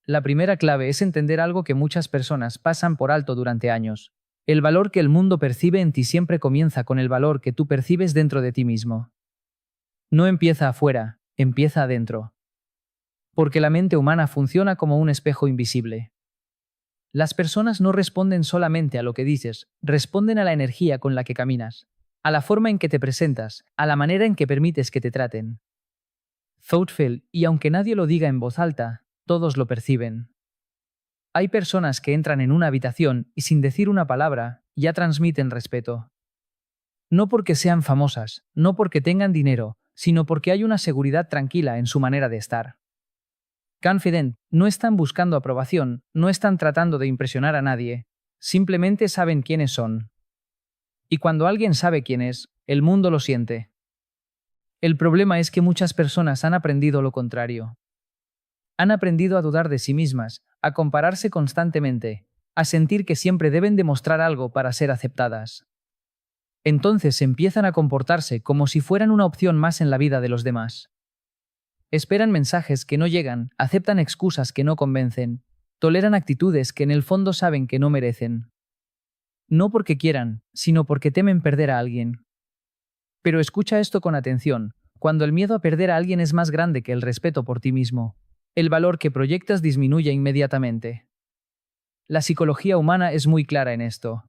La primera clave es entender algo que muchas personas pasan por alto durante años. El valor que el mundo percibe en ti siempre comienza con el valor que tú percibes dentro de ti mismo. No empieza afuera, empieza adentro. Porque la mente humana funciona como un espejo invisible. Las personas no responden solamente a lo que dices, responden a la energía con la que caminas, a la forma en que te presentas, a la manera en que permites que te traten. Thoughtful, y aunque nadie lo diga en voz alta, todos lo perciben. Hay personas que entran en una habitación y sin decir una palabra, ya transmiten respeto. No porque sean famosas, no porque tengan dinero, sino porque hay una seguridad tranquila en su manera de estar. Confident, no están buscando aprobación, no están tratando de impresionar a nadie, simplemente saben quiénes son. Y cuando alguien sabe quién es, el mundo lo siente. El problema es que muchas personas han aprendido lo contrario. Han aprendido a dudar de sí mismas, a compararse constantemente, a sentir que siempre deben demostrar algo para ser aceptadas. Entonces empiezan a comportarse como si fueran una opción más en la vida de los demás. Esperan mensajes que no llegan, aceptan excusas que no convencen, toleran actitudes que en el fondo saben que no merecen. No porque quieran, sino porque temen perder a alguien. Pero escucha esto con atención, cuando el miedo a perder a alguien es más grande que el respeto por ti mismo, el valor que proyectas disminuye inmediatamente. La psicología humana es muy clara en esto.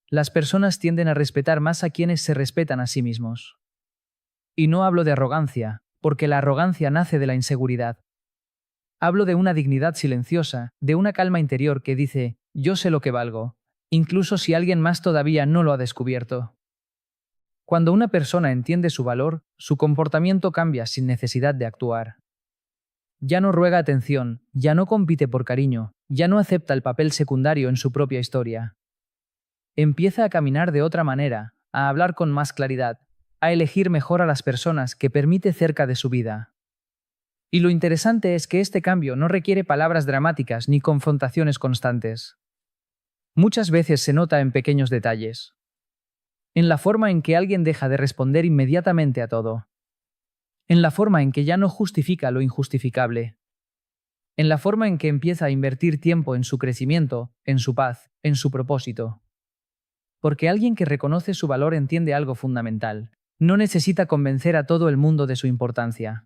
Las personas tienden a respetar más a quienes se respetan a sí mismos. Y no hablo de arrogancia, porque la arrogancia nace de la inseguridad. Hablo de una dignidad silenciosa, de una calma interior que dice, yo sé lo que valgo, incluso si alguien más todavía no lo ha descubierto. Cuando una persona entiende su valor, su comportamiento cambia sin necesidad de actuar. Ya no ruega atención, ya no compite por cariño, ya no acepta el papel secundario en su propia historia. Empieza a caminar de otra manera, a hablar con más claridad, a elegir mejor a las personas que permite cerca de su vida. Y lo interesante es que este cambio no requiere palabras dramáticas ni confrontaciones constantes. Muchas veces se nota en pequeños detalles. En la forma en que alguien deja de responder inmediatamente a todo. En la forma en que ya no justifica lo injustificable. En la forma en que empieza a invertir tiempo en su crecimiento, en su paz, en su propósito. Porque alguien que reconoce su valor entiende algo fundamental. No necesita convencer a todo el mundo de su importancia.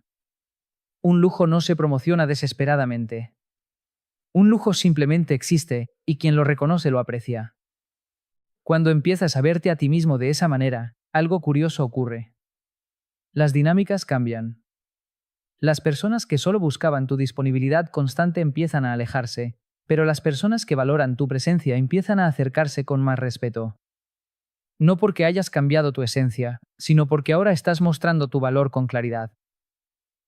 Un lujo no se promociona desesperadamente. Un lujo simplemente existe, y quien lo reconoce lo aprecia. Cuando empiezas a verte a ti mismo de esa manera, algo curioso ocurre. Las dinámicas cambian. Las personas que solo buscaban tu disponibilidad constante empiezan a alejarse, pero las personas que valoran tu presencia empiezan a acercarse con más respeto. No porque hayas cambiado tu esencia, sino porque ahora estás mostrando tu valor con claridad.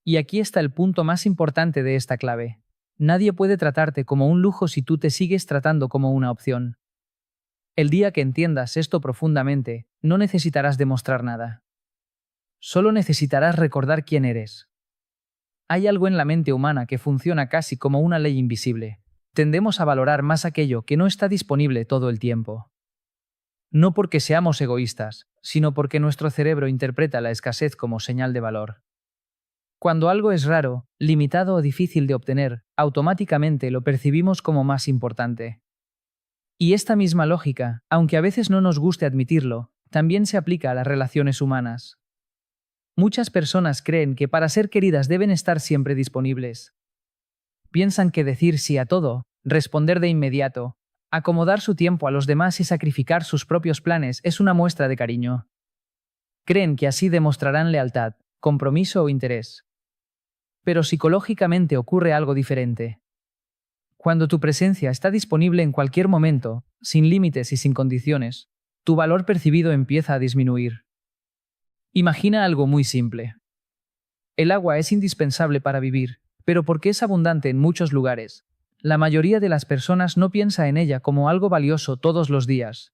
Y aquí está el punto más importante de esta clave. Nadie puede tratarte como un lujo si tú te sigues tratando como una opción. El día que entiendas esto profundamente, no necesitarás demostrar nada. Solo necesitarás recordar quién eres. Hay algo en la mente humana que funciona casi como una ley invisible. Tendemos a valorar más aquello que no está disponible todo el tiempo. No porque seamos egoístas, sino porque nuestro cerebro interpreta la escasez como señal de valor. Cuando algo es raro, limitado o difícil de obtener, automáticamente lo percibimos como más importante. Y esta misma lógica, aunque a veces no nos guste admitirlo, también se aplica a las relaciones humanas. Muchas personas creen que para ser queridas deben estar siempre disponibles. Piensan que decir sí a todo, responder de inmediato, acomodar su tiempo a los demás y sacrificar sus propios planes es una muestra de cariño. Creen que así demostrarán lealtad, compromiso o interés. Pero psicológicamente ocurre algo diferente. Cuando tu presencia está disponible en cualquier momento, sin límites y sin condiciones, tu valor percibido empieza a disminuir. Imagina algo muy simple. El agua es indispensable para vivir, pero porque es abundante en muchos lugares, la mayoría de las personas no piensa en ella como algo valioso todos los días.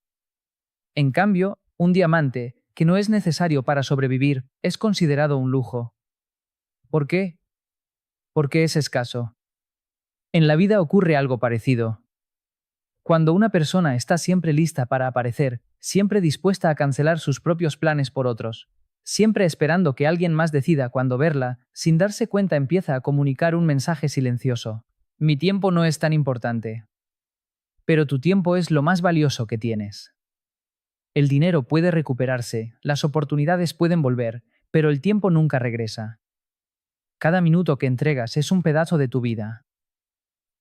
En cambio, un diamante, que no es necesario para sobrevivir, es considerado un lujo. ¿Por qué? Porque es escaso. En la vida ocurre algo parecido. Cuando una persona está siempre lista para aparecer, siempre dispuesta a cancelar sus propios planes por otros, siempre esperando que alguien más decida cuándo verla, sin darse cuenta empieza a comunicar un mensaje silencioso. Mi tiempo no es tan importante. Pero tu tiempo es lo más valioso que tienes. El dinero puede recuperarse, las oportunidades pueden volver, pero el tiempo nunca regresa. Cada minuto que entregas es un pedazo de tu vida.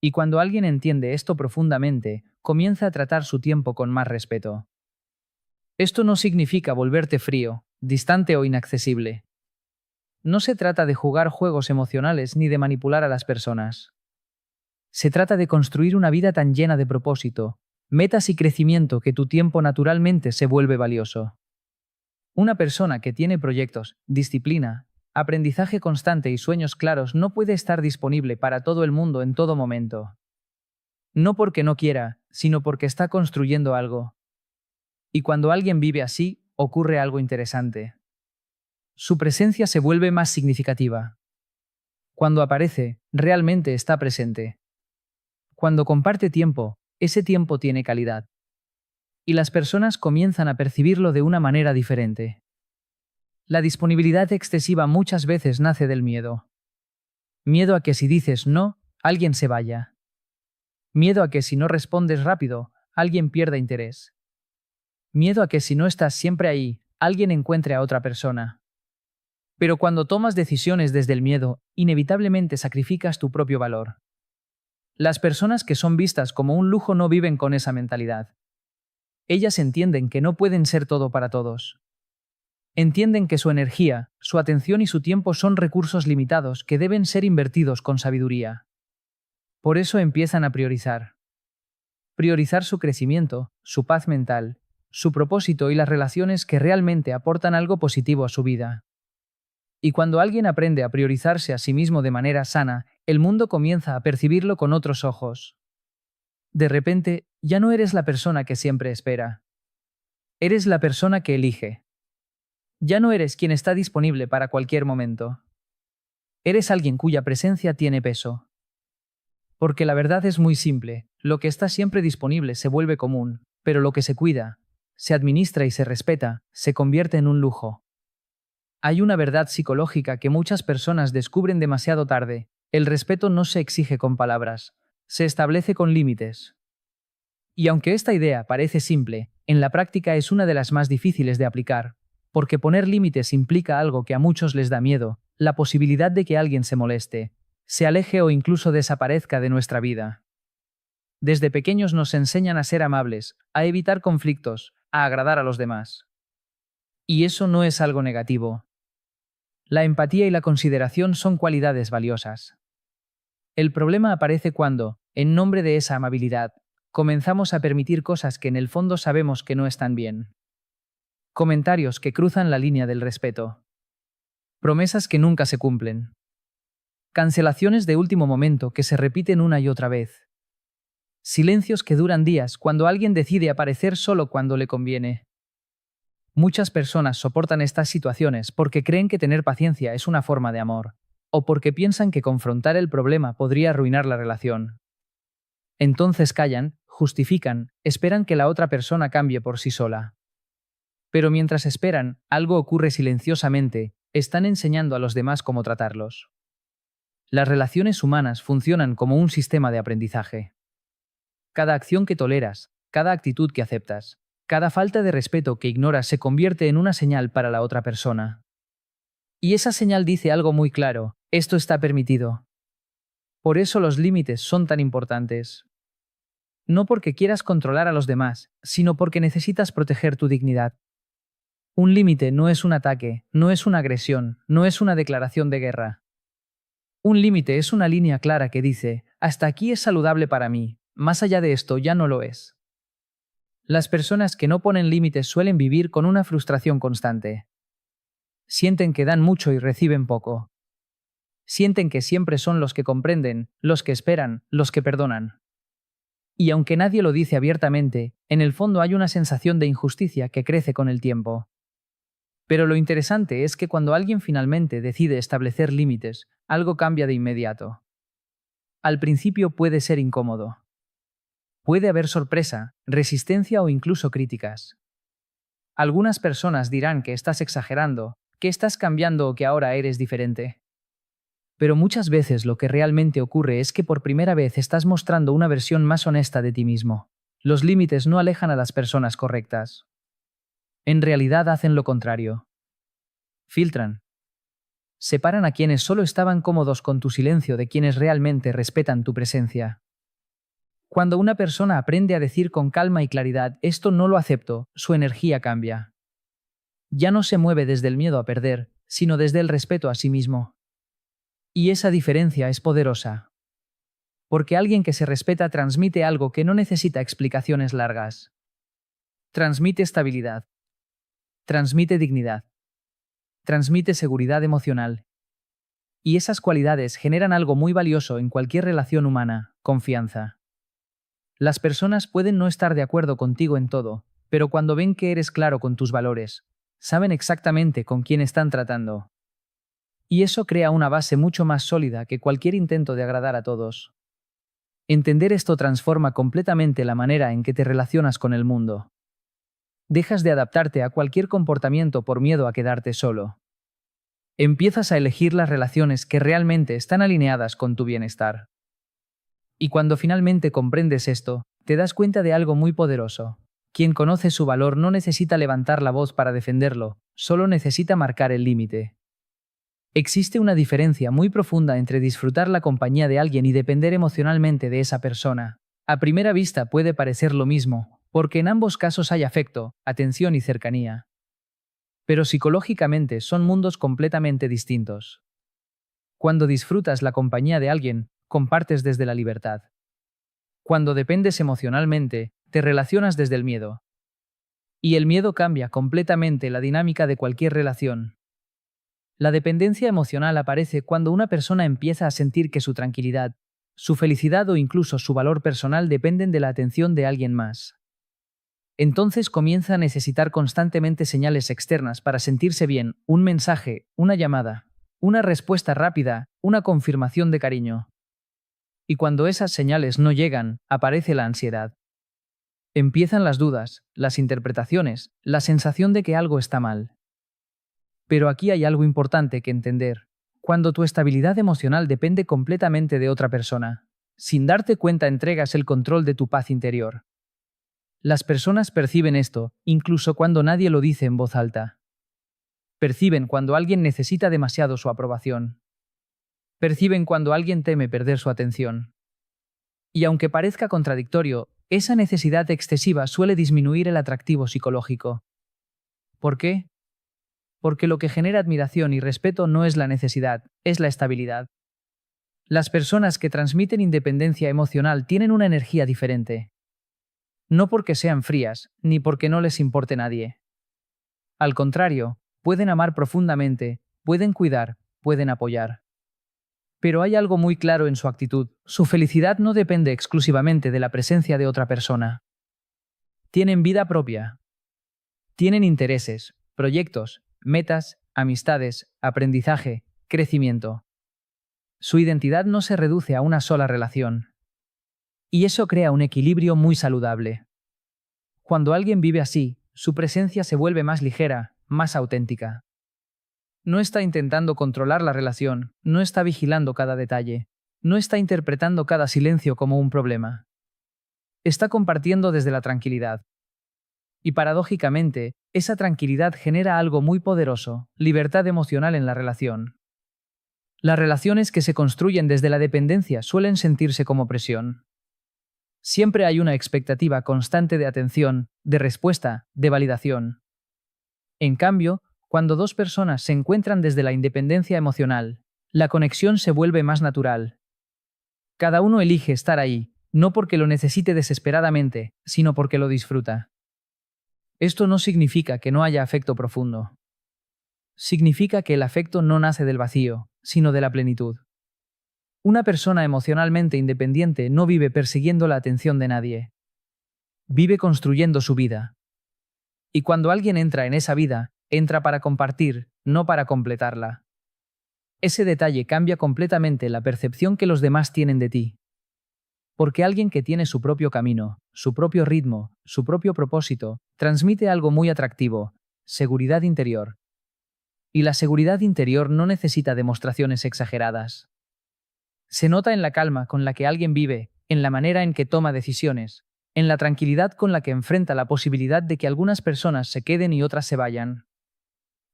Y cuando alguien entiende esto profundamente, comienza a tratar su tiempo con más respeto. Esto no significa volverte frío, distante o inaccesible. No se trata de jugar juegos emocionales ni de manipular a las personas. Se trata de construir una vida tan llena de propósito, metas y crecimiento que tu tiempo naturalmente se vuelve valioso. Una persona que tiene proyectos, disciplina, aprendizaje constante y sueños claros no puede estar disponible para todo el mundo en todo momento. No porque no quiera, sino porque está construyendo algo. Y cuando alguien vive así, ocurre algo interesante. Su presencia se vuelve más significativa. Cuando aparece, realmente está presente. Cuando comparte tiempo, ese tiempo tiene calidad. Y las personas comienzan a percibirlo de una manera diferente. La disponibilidad excesiva muchas veces nace del miedo. Miedo a que si dices no, alguien se vaya. Miedo a que si no respondes rápido, alguien pierda interés. Miedo a que si no estás siempre ahí, alguien encuentre a otra persona. Pero cuando tomas decisiones desde el miedo, inevitablemente sacrificas tu propio valor. Las personas que son vistas como un lujo no viven con esa mentalidad. Ellas entienden que no pueden ser todo para todos. Entienden que su energía, su atención y su tiempo son recursos limitados que deben ser invertidos con sabiduría. Por eso empiezan a priorizar. Priorizar su crecimiento, su paz mental, su propósito y las relaciones que realmente aportan algo positivo a su vida. Y cuando alguien aprende a priorizarse a sí mismo de manera sana, el mundo comienza a percibirlo con otros ojos. De repente, ya no eres la persona que siempre espera. Eres la persona que elige. Ya no eres quien está disponible para cualquier momento. Eres alguien cuya presencia tiene peso. Porque la verdad es muy simple, lo que está siempre disponible se vuelve común, pero lo que se cuida, se administra y se respeta, se convierte en un lujo. Hay una verdad psicológica que muchas personas descubren demasiado tarde: el respeto no se exige con palabras, se establece con límites. Y aunque esta idea parece simple, en la práctica es una de las más difíciles de aplicar, porque poner límites implica algo que a muchos les da miedo: la posibilidad de que alguien se moleste, se aleje o incluso desaparezca de nuestra vida. Desde pequeños nos enseñan a ser amables, a evitar conflictos, a agradar a los demás. Y eso no es algo negativo. La empatía y la consideración son cualidades valiosas. El problema aparece cuando, en nombre de esa amabilidad, comenzamos a permitir cosas que en el fondo sabemos que no están bien. Comentarios que cruzan la línea del respeto. Promesas que nunca se cumplen. Cancelaciones de último momento que se repiten una y otra vez. Silencios que duran días cuando alguien decide aparecer solo cuando le conviene. Muchas personas soportan estas situaciones porque creen que tener paciencia es una forma de amor, o porque piensan que confrontar el problema podría arruinar la relación. Entonces callan, justifican, esperan que la otra persona cambie por sí sola. Pero mientras esperan, algo ocurre silenciosamente: están enseñando a los demás cómo tratarlos. Las relaciones humanas funcionan como un sistema de aprendizaje. Cada acción que toleras, cada actitud que aceptas, cada falta de respeto que ignoras se convierte en una señal para la otra persona. Y esa señal dice algo muy claro: esto está permitido. Por eso los límites son tan importantes. No porque quieras controlar a los demás, sino porque necesitas proteger tu dignidad. Un límite no es un ataque, no es una agresión, no es una declaración de guerra. Un límite es una línea clara que dice: hasta aquí es saludable para mí, más allá de esto ya no lo es. Las personas que no ponen límites suelen vivir con una frustración constante. Sienten que dan mucho y reciben poco. Sienten que siempre son los que comprenden, los que esperan, los que perdonan. Y aunque nadie lo dice abiertamente, en el fondo hay una sensación de injusticia que crece con el tiempo. Pero lo interesante es que cuando alguien finalmente decide establecer límites, algo cambia de inmediato. Al principio puede ser incómodo. Puede haber sorpresa, resistencia o incluso críticas. Algunas personas dirán que estás exagerando, que estás cambiando o que ahora eres diferente. Pero muchas veces lo que realmente ocurre es que por primera vez estás mostrando una versión más honesta de ti mismo. Los límites no alejan a las personas correctas. En realidad hacen lo contrario. Filtran. Separan a quienes solo estaban cómodos con tu silencio de quienes realmente respetan tu presencia. Cuando una persona aprende a decir con calma y claridad, esto no lo acepto, su energía cambia. Ya no se mueve desde el miedo a perder, sino desde el respeto a sí mismo. Y esa diferencia es poderosa. Porque alguien que se respeta transmite algo que no necesita explicaciones largas. Transmite estabilidad. Transmite dignidad. Transmite seguridad emocional. Y esas cualidades generan algo muy valioso en cualquier relación humana, confianza. Las personas pueden no estar de acuerdo contigo en todo, pero cuando ven que eres claro con tus valores, saben exactamente con quién están tratando. Y eso crea una base mucho más sólida que cualquier intento de agradar a todos. Entender esto transforma completamente la manera en que te relacionas con el mundo. Dejas de adaptarte a cualquier comportamiento por miedo a quedarte solo. Empiezas a elegir las relaciones que realmente están alineadas con tu bienestar. Y cuando finalmente comprendes esto, te das cuenta de algo muy poderoso. Quien conoce su valor no necesita levantar la voz para defenderlo, solo necesita marcar el límite. Existe una diferencia muy profunda entre disfrutar la compañía de alguien y depender emocionalmente de esa persona. A primera vista puede parecer lo mismo, porque en ambos casos hay afecto, atención y cercanía. Pero psicológicamente son mundos completamente distintos. Cuando disfrutas la compañía de alguien, compartes desde la libertad. Cuando dependes emocionalmente, te relacionas desde el miedo. Y el miedo cambia completamente la dinámica de cualquier relación. La dependencia emocional aparece cuando una persona empieza a sentir que su tranquilidad, su felicidad o incluso su valor personal dependen de la atención de alguien más. Entonces comienza a necesitar constantemente señales externas para sentirse bien, un mensaje, una llamada, una respuesta rápida, una confirmación de cariño. Y cuando esas señales no llegan, aparece la ansiedad. Empiezan las dudas, las interpretaciones, la sensación de que algo está mal. Pero aquí hay algo importante que entender. Cuando tu estabilidad emocional depende completamente de otra persona, sin darte cuenta entregas el control de tu paz interior. Las personas perciben esto, incluso cuando nadie lo dice en voz alta. Perciben cuando alguien necesita demasiado su aprobación. Perciben cuando alguien teme perder su atención. Y aunque parezca contradictorio, esa necesidad excesiva suele disminuir el atractivo psicológico. ¿Por qué? Porque lo que genera admiración y respeto no es la necesidad, es la estabilidad. Las personas que transmiten independencia emocional tienen una energía diferente. No porque sean frías, ni porque no les importe nadie. Al contrario, pueden amar profundamente, pueden cuidar, pueden apoyar. Pero hay algo muy claro en su actitud: su felicidad no depende exclusivamente de la presencia de otra persona. Tienen vida propia. Tienen intereses, proyectos, metas, amistades, aprendizaje, crecimiento. Su identidad no se reduce a una sola relación. Y eso crea un equilibrio muy saludable. Cuando alguien vive así, su presencia se vuelve más ligera, más auténtica. No está intentando controlar la relación, no está vigilando cada detalle, no está interpretando cada silencio como un problema. Está compartiendo desde la tranquilidad. Y paradójicamente, esa tranquilidad genera algo muy poderoso: libertad emocional en la relación. Las relaciones que se construyen desde la dependencia suelen sentirse como presión. Siempre hay una expectativa constante de atención, de respuesta, de validación. En cambio, cuando dos personas se encuentran desde la independencia emocional, la conexión se vuelve más natural. Cada uno elige estar ahí, no porque lo necesite desesperadamente, sino porque lo disfruta. Esto no significa que no haya afecto profundo. Significa que el afecto no nace del vacío, sino de la plenitud. Una persona emocionalmente independiente no vive persiguiendo la atención de nadie. Vive construyendo su vida. Y cuando alguien entra en esa vida, entra para compartir, no para completarla. Ese detalle cambia completamente la percepción que los demás tienen de ti. Porque alguien que tiene su propio camino, su propio ritmo, su propio propósito, transmite algo muy atractivo: seguridad interior. Y la seguridad interior no necesita demostraciones exageradas. Se nota en la calma con la que alguien vive, en la manera en que toma decisiones, en la tranquilidad con la que enfrenta la posibilidad de que algunas personas se queden y otras se vayan.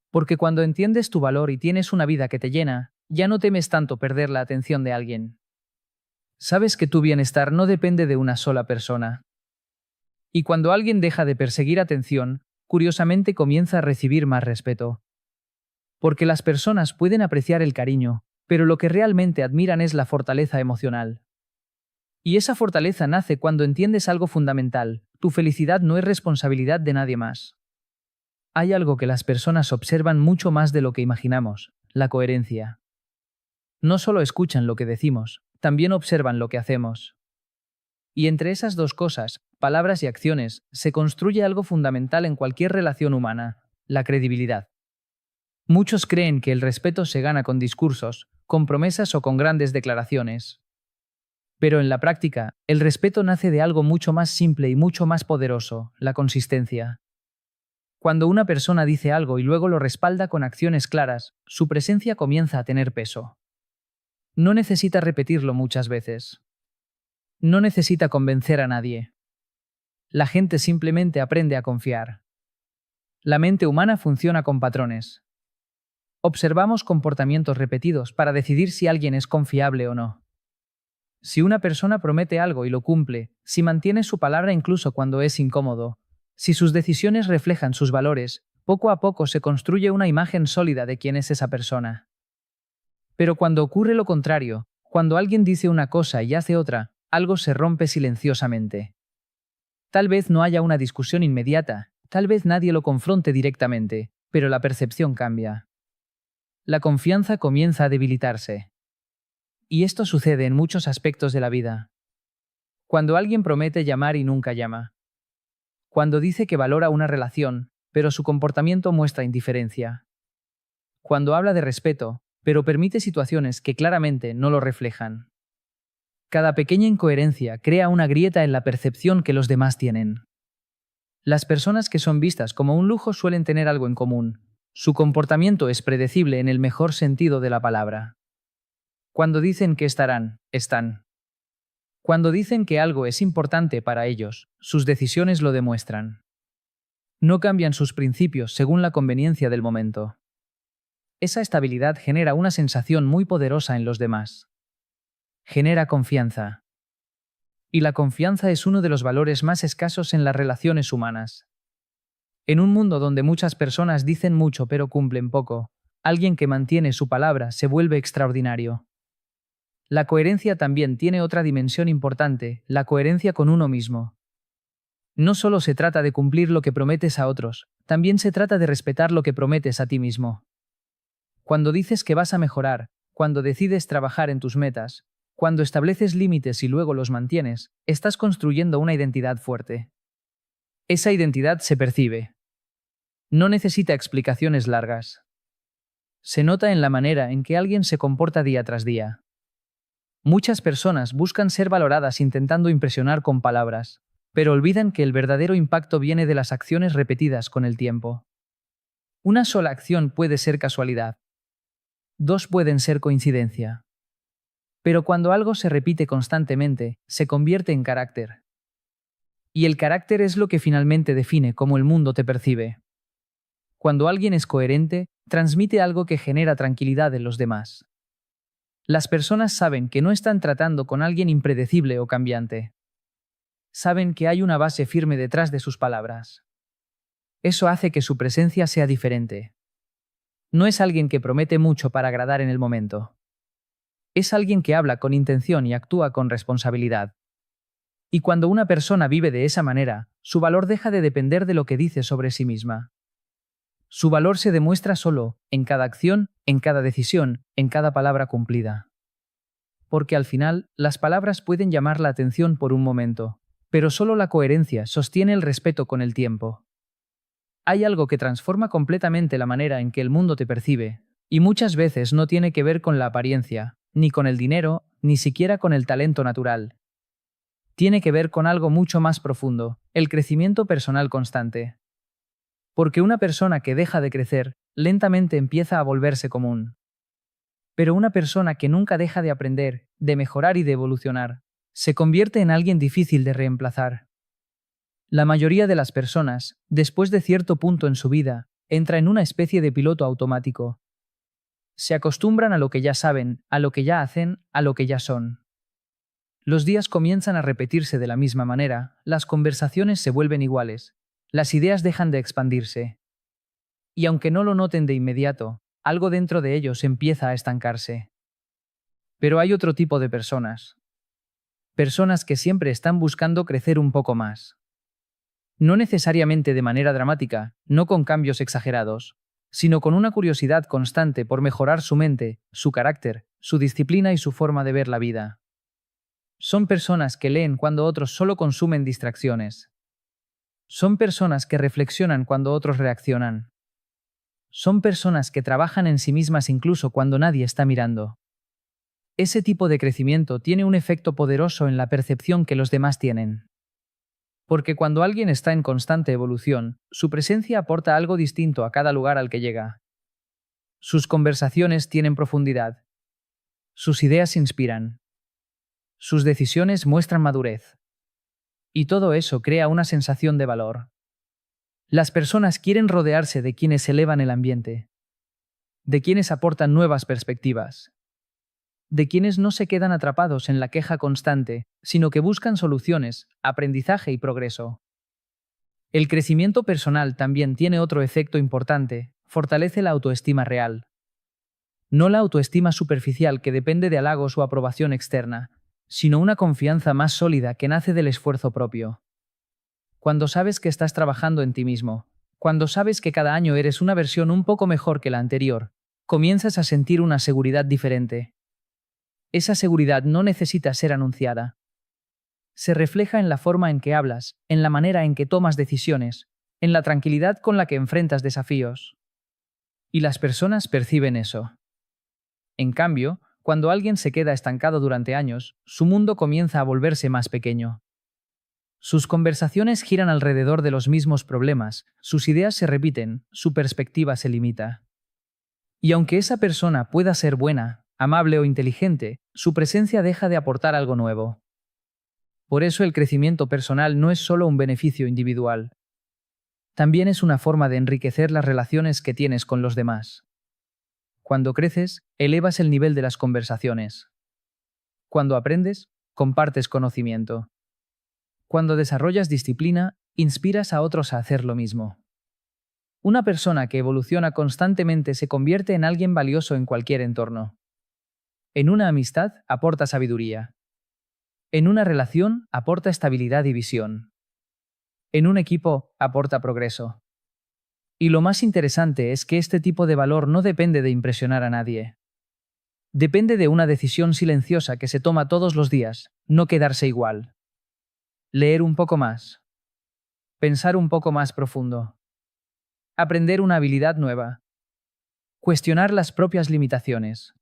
Porque cuando entiendes tu valor y tienes una vida que te llena, ya no temes tanto perder la atención de alguien. Sabes que tu bienestar no depende de una sola persona. Y cuando alguien deja de perseguir atención, curiosamente comienza a recibir más respeto. Porque las personas pueden apreciar el cariño, pero lo que realmente admiran es la fortaleza emocional. Y esa fortaleza nace cuando entiendes algo fundamental: tu felicidad no es responsabilidad de nadie más. Hay algo que las personas observan mucho más de lo que imaginamos: la coherencia. No solo escuchan lo que decimos, también observan lo que hacemos. Y entre esas dos cosas, palabras y acciones, se construye algo fundamental en cualquier relación humana: la credibilidad. Muchos creen que el respeto se gana con discursos, con promesas o con grandes declaraciones. Pero en la práctica, el respeto nace de algo mucho más simple y mucho más poderoso: la consistencia. Cuando una persona dice algo y luego lo respalda con acciones claras, su presencia comienza a tener peso. No necesita repetirlo muchas veces. No necesita convencer a nadie. La gente simplemente aprende a confiar. La mente humana funciona con patrones. Observamos comportamientos repetidos para decidir si alguien es confiable o no. Si una persona promete algo y lo cumple, si mantiene su palabra incluso cuando es incómodo, si sus decisiones reflejan sus valores, poco a poco se construye una imagen sólida de quién es esa persona. Pero cuando ocurre lo contrario, cuando alguien dice una cosa y hace otra, algo se rompe silenciosamente. Tal vez no haya una discusión inmediata, tal vez nadie lo confronte directamente, pero la percepción cambia. La confianza comienza a debilitarse. Y esto sucede en muchos aspectos de la vida. Cuando alguien promete llamar y nunca llama. Cuando dice que valora una relación, pero su comportamiento muestra indiferencia. Cuando habla de respeto, pero permite situaciones que claramente no lo reflejan. Cada pequeña incoherencia crea una grieta en la percepción que los demás tienen. Las personas que son vistas como un lujo suelen tener algo en común: su comportamiento es predecible en el mejor sentido de la palabra. Cuando dicen que estarán, están. Cuando dicen que algo es importante para ellos, sus decisiones lo demuestran. No cambian sus principios según la conveniencia del momento. Esa estabilidad genera una sensación muy poderosa en los demás. Genera confianza. Y la confianza es uno de los valores más escasos en las relaciones humanas. En un mundo donde muchas personas dicen mucho pero cumplen poco, alguien que mantiene su palabra se vuelve extraordinario. La coherencia también tiene otra dimensión importante: la coherencia con uno mismo. No solo se trata de cumplir lo que prometes a otros, también se trata de respetar lo que prometes a ti mismo. Cuando dices que vas a mejorar, cuando decides trabajar en tus metas, cuando estableces límites y luego los mantienes, estás construyendo una identidad fuerte. Esa identidad se percibe. No necesita explicaciones largas. Se nota en la manera en que alguien se comporta día tras día. Muchas personas buscan ser valoradas intentando impresionar con palabras, pero olvidan que el verdadero impacto viene de las acciones repetidas con el tiempo. Una sola acción puede ser casualidad. Dos pueden ser coincidencia. Pero cuando algo se repite constantemente, se convierte en carácter. Y el carácter es lo que finalmente define cómo el mundo te percibe. Cuando alguien es coherente, transmite algo que genera tranquilidad en los demás. Las personas saben que no están tratando con alguien impredecible o cambiante. Saben que hay una base firme detrás de sus palabras. Eso hace que su presencia sea diferente. No es alguien que promete mucho para agradar en el momento. Es alguien que habla con intención y actúa con responsabilidad. Y cuando una persona vive de esa manera, su valor deja de depender de lo que dice sobre sí misma. Su valor se demuestra solo, en cada acción, en cada decisión, en cada palabra cumplida. Porque al final, las palabras pueden llamar la atención por un momento, pero solo la coherencia sostiene el respeto con el tiempo. Hay algo que transforma completamente la manera en que el mundo te percibe, y muchas veces no tiene que ver con la apariencia, ni con el dinero, ni siquiera con el talento natural. Tiene que ver con algo mucho más profundo: el crecimiento personal constante. Porque una persona que deja de crecer, lentamente empieza a volverse común. Pero una persona que nunca deja de aprender, de mejorar y de evolucionar, se convierte en alguien difícil de reemplazar. La mayoría de las personas, después de cierto punto en su vida, entra en una especie de piloto automático. Se acostumbran a lo que ya saben, a lo que ya hacen, a lo que ya son. Los días comienzan a repetirse de la misma manera, las conversaciones se vuelven iguales, las ideas dejan de expandirse. Y aunque no lo noten de inmediato, algo dentro de ellos empieza a estancarse. Pero hay otro tipo de personas. Personas que siempre están buscando crecer un poco más. No necesariamente de manera dramática, no con cambios exagerados, sino con una curiosidad constante por mejorar su mente, su carácter, su disciplina y su forma de ver la vida. Son personas que leen cuando otros solo consumen distracciones. Son personas que reflexionan cuando otros reaccionan. Son personas que trabajan en sí mismas incluso cuando nadie está mirando. Ese tipo de crecimiento tiene un efecto poderoso en la percepción que los demás tienen. Porque cuando alguien está en constante evolución, su presencia aporta algo distinto a cada lugar al que llega. Sus conversaciones tienen profundidad. Sus ideas inspiran. Sus decisiones muestran madurez. Y todo eso crea una sensación de valor. Las personas quieren rodearse de quienes elevan el ambiente, de quienes aportan nuevas perspectivas, de quienes no se quedan atrapados en la queja constante, sino que buscan soluciones, aprendizaje y progreso. El crecimiento personal también tiene otro efecto importante, fortalece la autoestima real. No la autoestima superficial que depende de halagos o aprobación externa, sino una confianza más sólida que nace del esfuerzo propio. Cuando sabes que estás trabajando en ti mismo, cuando sabes que cada año eres una versión un poco mejor que la anterior, comienzas a sentir una seguridad diferente. Esa seguridad no necesita ser anunciada. Se refleja en la forma en que hablas, en la manera en que tomas decisiones, en la tranquilidad con la que enfrentas desafíos. Y las personas perciben eso. En cambio, cuando alguien se queda estancado durante años, su mundo comienza a volverse más pequeño. Sus conversaciones giran alrededor de los mismos problemas, sus ideas se repiten, su perspectiva se limita. Y aunque esa persona pueda ser buena, amable o inteligente, su presencia deja de aportar algo nuevo. Por eso el crecimiento personal no es solo un beneficio individual. También es una forma de enriquecer las relaciones que tienes con los demás. Cuando creces, elevas el nivel de las conversaciones. Cuando aprendes, compartes conocimiento. Cuando desarrollas disciplina, inspiras a otros a hacer lo mismo. Una persona que evoluciona constantemente se convierte en alguien valioso en cualquier entorno. En una amistad, aporta sabiduría. En una relación, aporta estabilidad y visión. En un equipo, aporta progreso. Y lo más interesante es que este tipo de valor no depende de impresionar a nadie. Depende de una decisión silenciosa que se toma todos los días, no quedarse igual. Leer un poco más. Pensar un poco más profundo. Aprender una habilidad nueva. Cuestionar las propias limitaciones.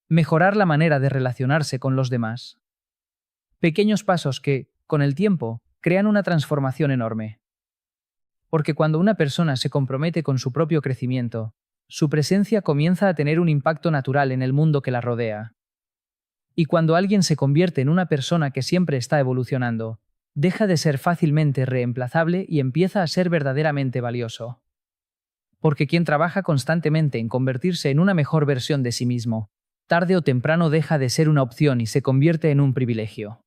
Mejorar la manera de relacionarse con los demás. Pequeños pasos que, con el tiempo, crean una transformación enorme. Porque cuando una persona se compromete con su propio crecimiento, su presencia comienza a tener un impacto natural en el mundo que la rodea. Y cuando alguien se convierte en una persona que siempre está evolucionando, deja de ser fácilmente reemplazable y empieza a ser verdaderamente valioso. Porque quien trabaja constantemente en convertirse en una mejor versión de sí mismo, tarde o temprano deja de ser una opción y se convierte en un privilegio.